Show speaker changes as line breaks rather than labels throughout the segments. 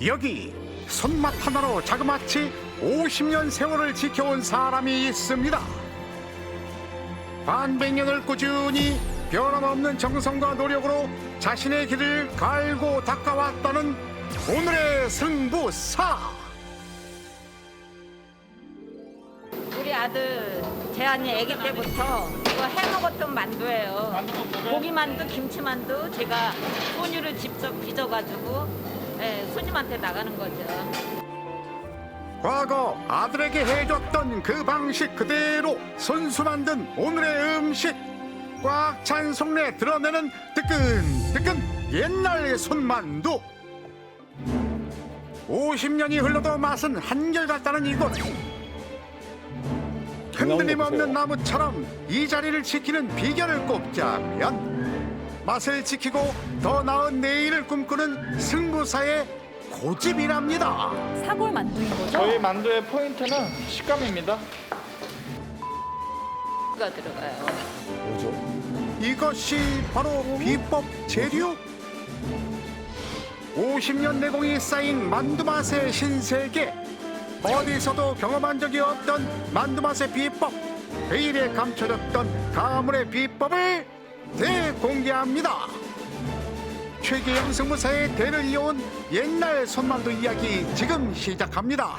여기 손맛 하나로 자그마치 50년 세월을 지켜온 사람이 있습니다. 반백년을 꾸준히 변함없는 정성과 노력으로 자신의 길을 갈고 닦아왔다는 오늘의 승부사.
우리 아들 재한이 아기 때부터 이거 해먹었던 만두예요. 고기만두, 김치만두 제가 손유를 직접 빚어가지고 손님한테 나가는 거죠.
과거 아들에게 해줬던 그 방식 그대로 손수 만든 오늘의 음식. 꽉 찬 속내 드러내는 뜨끈뜨끈 옛날 손만두. 50년이 흘러도 맛은 한결같다는 이곳. 흔들림 없는 나무처럼 이 자리를 지키는 비결을 꼽자면 맛을 지키고 더 나은 내일을 꿈꾸는 승부사의 고집이랍니다.
사골 만두인 거죠?
저희 만두의 포인트는 식감입니다.
가 들어가요.
이것이 바로 비법 재료? 50년 내공이 쌓인 만두 맛의 신세계. 어디서도 경험한 적이 없던 만두 맛의 비법. 베일에 감춰졌던 가물의 비법을 대공개합니다. 최기영 승부사의 대를 이어온 옛날 손만두 이야기 지금 시작합니다.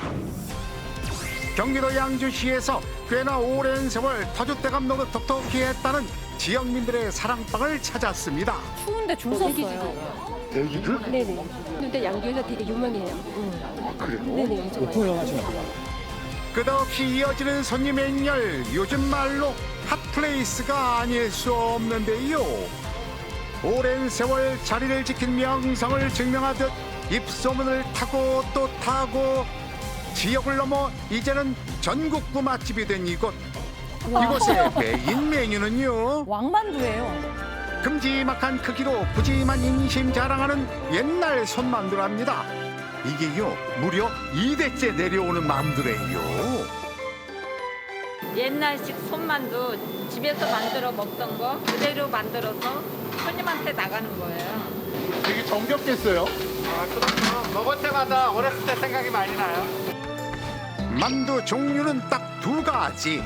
경기도 양주시에서 꽤나 오랜 세월 터줏대감 노릇 톡톡히 했다는 지역민들의 사랑방을 찾았습니다.
추운데 줄 섰어요.
대기를?
네네. 근데 양주에서 되게 유명해요.
그래요?
네네, 엄청 많아요.
끝없이 이어지는 손님 행렬, 요즘 말로 핫플레이스가 아닐 수 없는데요. 오랜 세월 자리를 지킨 명성을 증명하듯 입소문을 타고 또 타고 지역을 넘어 이제는 전국구 맛집이 된 이곳. 이곳의 메인 메뉴는요,
왕만두예요.
큼지막한 크기로 푸짐한 인심 자랑하는 옛날 손만두랍니다. 이게요 무려 2대째 내려오는 만두래요.
옛날식 손만두 집에서 만들어 먹던 거 그대로 만들어서 손님한테 나가는 거예요.
되게 정겹겠어요. 그렇죠. 먹을 때마다 어렸을 때 생각이 많이 나요.
만두 종류는 딱 2가지.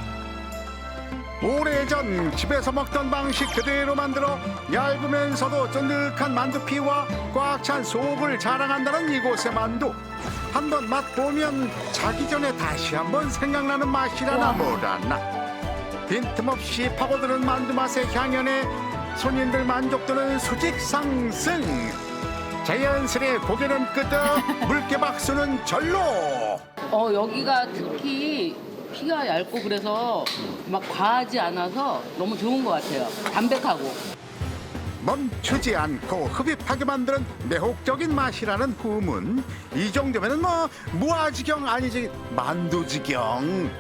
오래전 집에서 먹던 방식 그대로 만들어 얇으면서도 쫀득한 만두피와 꽉 찬 속을 자랑한다는 이곳의 만두. 한번 맛보면 자기 전에 다시 한번 생각나는 맛이라나 뭐라나. 빈틈없이 파고드는 만두 맛의 향연에 손님들 만족도는 수직 상승. 자연스레 고개는 끄덕, 물개 박수는 절로.
여기가 특히 피가 얇고 그래서 막 과하지 않아서 너무 좋은 것 같아요. 담백하고.
멈추지 않고 흡입하게 만드는 매혹적인 맛이라는 후문. 이 정도면은 뭐 무아지경 아니지 만두지경.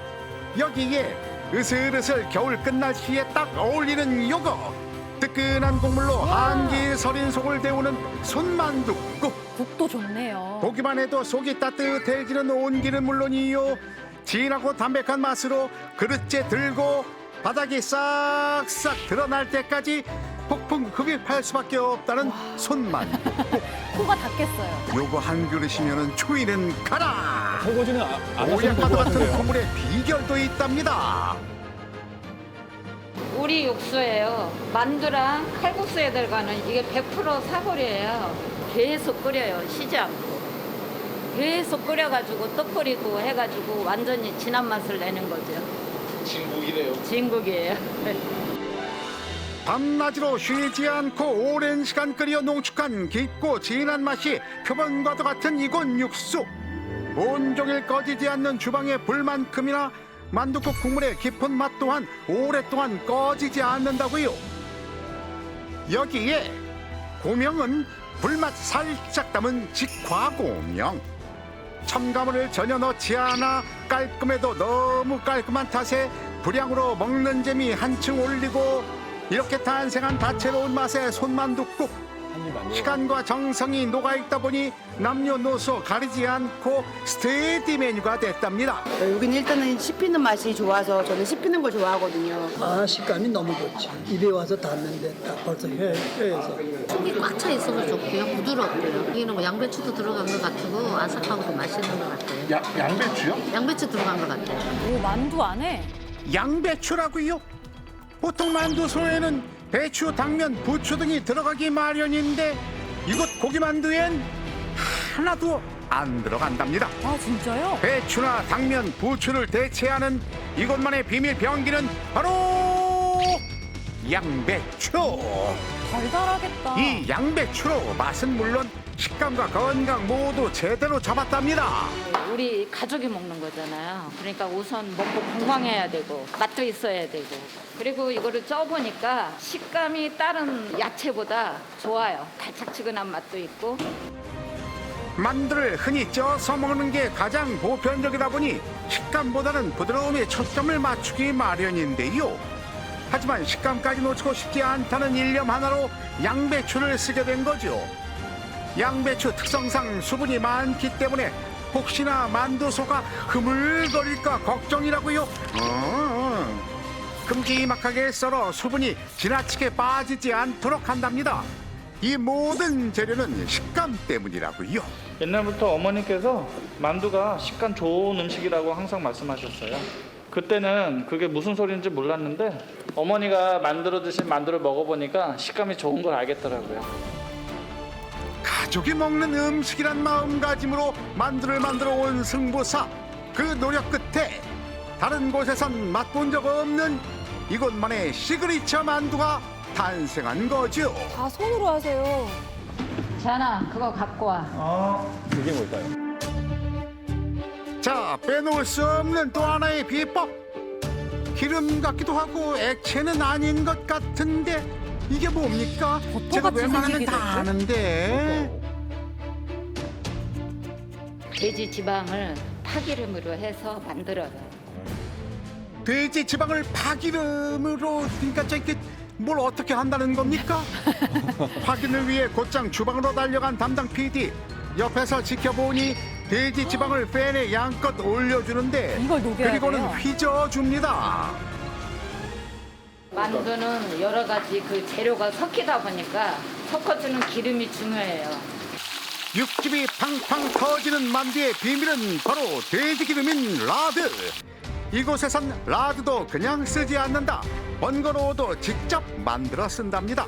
여기에 으슬으슬 겨울 끝날 시에 딱 어울리는 요거. 뜨끈한 국물로 한기 서린 속을 데우는 손만두국.
국도 좋네요.
보기만 해도 속이 따뜻해지는 온기는 물론이요, 진하고 담백한 맛으로 그릇째 들고 바닥이 싹싹 드러날 때까지 폭풍 흡입할 수밖에 없다는 손만두국.
코가 닿겠어요.
요거 한 그릇이면은 추위는 가라.
설거지는 안 하시면
오약과도
될것
같은
같은데요.
국물의 비결도 있답니다.
우리 육수예요. 만두랑 칼국수에 들어가는 이게 100% 사골이에요. 계속 끓여요. 쉬지 않고. 계속 끓여가지고 떡 끓이고 해가지고 완전히 진한 맛을 내는 거죠.
진국이네요.
진국이에요.
밤낮으로 쉬지 않고 오랜 시간 끓여 농축한 깊고 진한 맛이 표본과도 같은 이곳 육수. 온종일 꺼지지 않는 주방의 불만큼이나 만두국 국물의 깊은 맛 또한 오랫동안 꺼지지 않는다고요. 여기에 고명은 불맛 살짝 담은 직화고명. 첨가물을 전혀 넣지 않아 깔끔해도 너무 깔끔한 탓에 불향으로 먹는 재미 한층 올리고, 이렇게 탄생한 다채로운 맛의 손만두국.
한입 만들어.
시간과 정성이 녹아있다 보니 남녀노소 가리지 않고 스테디 메뉴가 됐답니다.
여기는 일단은 씹히는 맛이 좋아서 저는 씹히는 걸 좋아하거든요.
아, 식감이 너무 좋지. 입에 와서 닿는데 딱 벌써 혀에서.
속이 꽉 차 있어서 좋고요. 부드럽고요. 여기는 뭐 양배추도 들어간 것 같고 아삭하고 맛있는 것 같아요.
양배추요?
양배추 들어간 것 같아요.
오, 만두 안에
양배추라고요? 보통 만두소에는 배추, 당면, 부추 등이 들어가기 마련인데 이곳 고기만두엔 하나도 안 들어간답니다.
아 진짜요?
배추나 당면, 부추를 대체하는 이곳만의 비밀 병기는 바로 양배추.
달달하겠다.
이 양배추로 맛은 물론 식감과 건강 모두 제대로 잡았답니다.
우리 가족이 먹는 거잖아요. 그러니까 우선 먹고 건강해야 되고 맛도 있어야 되고 그리고 이거를 쪄보니까 식감이 다른 야채보다 좋아요. 달짝지근한 맛도 있고
만두를 흔히 쪄서 먹는 게 가장 보편적이다 보니 식감보다는 부드러움에 초점을 맞추기 마련인데요. 하지만 식감까지 놓치고 싶지 않다는 일념 하나로 양배추를 쓰게 된 거죠. 양배추 특성상 수분이 많기 때문에 혹시나 만두소가 흐물거릴까 걱정이라고요. 큼지막하게 썰어 수분이 지나치게 빠지지 않도록 한답니다. 이 모든 재료는 식감 때문이라고요.
옛날부터 어머니께서 만두가 식감 좋은 음식이라고 항상 말씀하셨어요. 그때는 그게 무슨 소리인지 몰랐는데 어머니가 만들어 드신 만두를 먹어보니까 식감이 좋은 걸 알겠더라고요.
가족이 먹는 음식이란 마음가짐으로 만두를 만들어 온 승부사. 그 노력 끝에 다른 곳에선 맛본 적 없는 이곳만의 시그니처 만두가 탄생한 거죠.
다 손으로 하세요.
자나 그거 갖고 와.
그게 뭘까요?
자, 빼놓을 수 없는 또 하나의 비법. 기름 같기도 하고 액체는 아닌 것 같은데 이게 뭡니까? 제가
버터같이
웬만하면
생기기도
다
했죠?
아는데.
돼지 지방을 파기름으로 해서 만들어요.
돼지 지방을 파기름으로, 그러니까 저게 뭘 어떻게 한다는 겁니까? 확인을 위해 곧장 주방으로 달려간 담당 PD. 옆에서 지켜보니 돼지 지방을 팬에 양껏 올려주는데
이걸 녹여야
그리고는
돼요?
휘저어줍니다.
만두는 여러 가지 그 재료가 섞이다 보니까 섞어주는 기름이 중요해요.
육즙이 팡팡 터지는 만두의 비밀은 바로 돼지 기름인 라드. 이곳에선 라드도 그냥 쓰지 않는다. 번거로워도 직접 만들어 쓴답니다.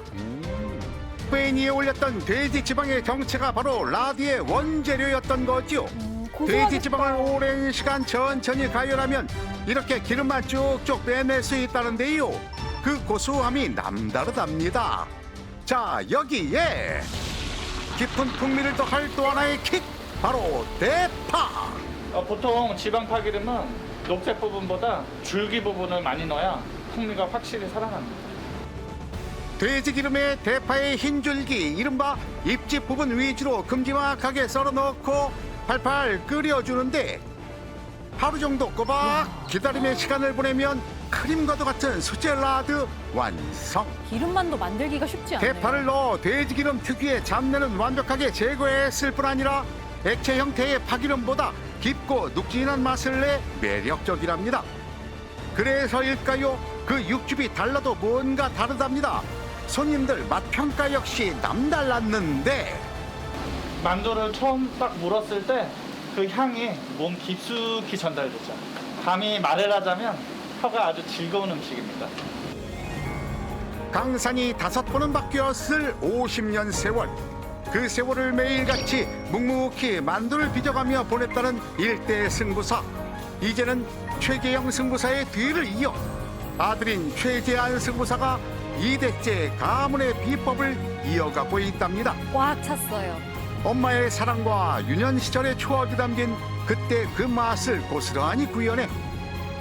팬 위에 올렸던 돼지 지방의 정체가 바로 라드의 원재료였던 거죠.
고소하겠다.
돼지 지방을 오랜 시간 천천히 가열하면 이렇게 기름만 쭉쭉 빼낼 수 있다는데요. 그 고소함이 남다르답니다. 자, 여기에 깊은 풍미를 더할 또 하나의 킥, 바로 대파.
보통 지방 파기름은 녹색 부분보다 줄기 부분을 많이 넣어야 풍미가 확실히 살아납니다.
돼지 기름에 대파의 흰 줄기, 이른바 잎집 부분 위주로 큼지막하게 썰어 넣고 팔팔 끓여주는데 하루 정도 꼬박 기다림의 시간을 보내면 크림과도 같은 수제 라드 완성.
기름만도 만들기가 쉽지 않네요.
대파를 넣어 돼지 기름 특유의 잡내는 완벽하게 제거했을 뿐 아니라 액체 형태의 파기름보다 깊고 눅진한 맛을 내 매력적이랍니다. 그래서일까요? 그 육즙이 달라도 뭔가 다르답니다. 손님들 맛평가 역시 남달랐는데
만두를 처음 딱 물었을 때 그 향이 몸 깊숙이 전달되죠. 감히 말을 하자면 혀가 아주 즐거운 음식입니다.
강산이 5번은 바뀌었을 50년 세월. 그 세월을 매일같이 묵묵히 만두를 빚어가며 보냈다는 일대 승부사. 이제는 최계영 승부사의 뒤를 이어 아들인 최재한 승부사가 2대째 가문의 비법을 이어가고 있답니다.
꽉 찼어요.
엄마의 사랑과 유년 시절의 추억이 담긴 그때 그 맛을 고스란히 구현해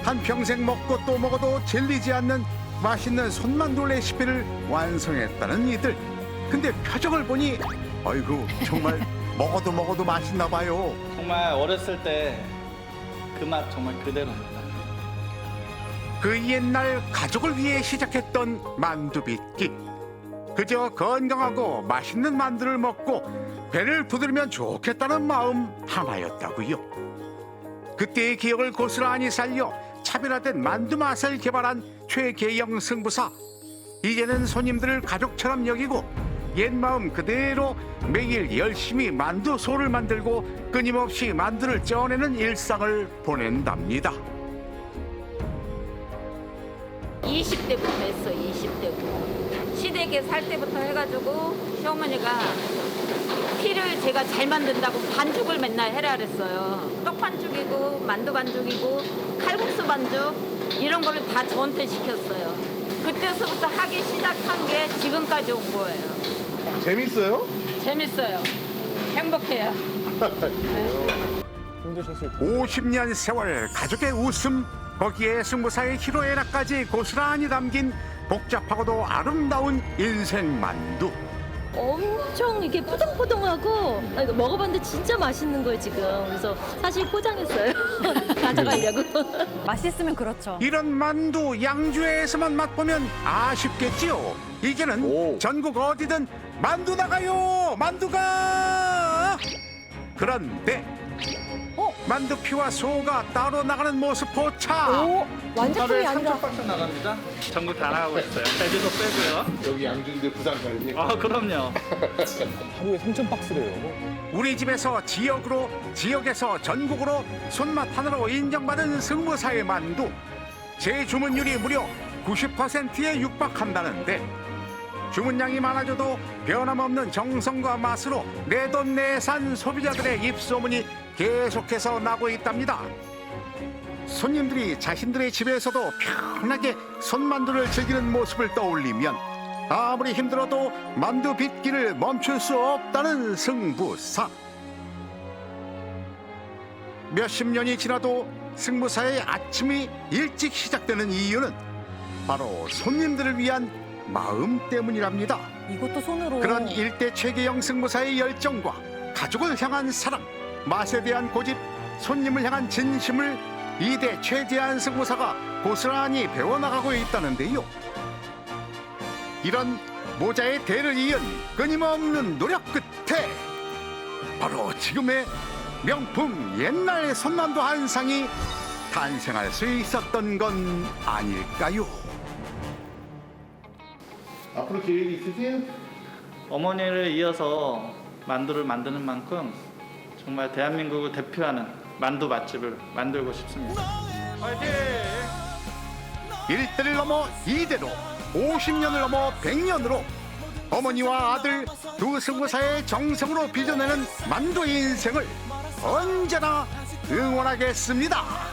한평생 먹고 또 먹어도 질리지 않는 맛있는 손만두 레시피를 완성했다는 이들. 근데 표정을 보니 아이고 정말 먹어도 맛있나 봐요.
정말 어렸을 때 그 맛 정말 그대로입니다.
그 옛날 가족을 위해 시작했던 만두 빚기. 그저 건강하고 맛있는 만두를 먹고 배를 두드리면 좋겠다는 마음 하나였다고요. 그때의 기억을 고스란히 살려 차별화된 만두 맛을 개발한 최계영 승부사. 이제는 손님들을 가족처럼 여기고 옛 마음 그대로 매일 열심히 만두소를 만들고 끊임없이 만두를 쪄내는 일상을 보낸답니다.
20대부터 했어, 20대부터. 시댁에 살 때부터 해가지고 시어머니가 피를 제가 잘 만든다고 반죽을 맨날 해라 그랬어요. 떡 반죽이고 만두 반죽이고 칼국수 반죽 이런 거를 다 저한테 시켰어요. 그때서부터 하기 시작한 게 지금까지 온 거예요.
재밌어요?
재밌어요. 행복해요.
힘드셨을 때.
50년 세월 가족의 웃음, 거기에 승부사의 희로애락까지 고스란히 담긴 복잡하고도 아름다운 인생 만두.
엄청 이게 포동포동하고 이거 먹어봤는데 진짜 맛있는 거예요 지금. 그래서 사실 포장했어요. 가져가려고.
맛있으면 그렇죠.
이런 만두 양주에서만 맛보면 아쉽겠지요. 이제는 전국 어디든 만두 나가요, 만두가. 그런데 만두피와 소가 따로 나가는 모습 포착.
완제품이 아니라.
박스 나갑니다. 전국 다 나가고 있어요. 배지도 빼고요.
여기 양주인데 부산까지.
아 그럼요.
하루에 3,000박스래요.
우리 집에서 지역으로, 지역에서 전국으로 손맛 하나로 인정받은 승부사의 만두. 재주문율이 무려 90%에 육박한다는데 주문량이 많아져도 변함없는 정성과 맛으로 내돈내산 소비자들의 입소문이 계속해서 나고 있답니다. 손님들이 자신들의 집에서도 편하게 손만두를 즐기는 모습을 떠올리면 아무리 힘들어도 만두 빚기를 멈출 수 없다는 승부사. 몇십 년이 지나도 승부사의 아침이 일찍 시작되는 이유는 바로 손님들을 위한 마음 때문이랍니다.
이것도 손으로.
그런 일대 최계영 승부사의 열정과 가족을 향한 사랑, 맛에 대한 고집, 손님을 향한 진심을 이대 최재한 승부사가 고스란히 배워나가고 있다는데요. 이런 모자의 대를 이은 끊임없는 노력 끝에 바로 지금의 명품 옛날 손만두 한 상이 탄생할 수 있었던 건 아닐까요?
앞으로 계획이 있으세요?
어머니를 이어서 만두를 만드는 만큼 정말 대한민국을 대표하는 만두 맛집을 만들고 싶습니다. 화이팅!
1대를 넘어 2대로 50년을 넘어 100년으로 어머니와 아들 두 승부사의 정성으로 빚어내는 만두 인생을 언제나 응원하겠습니다.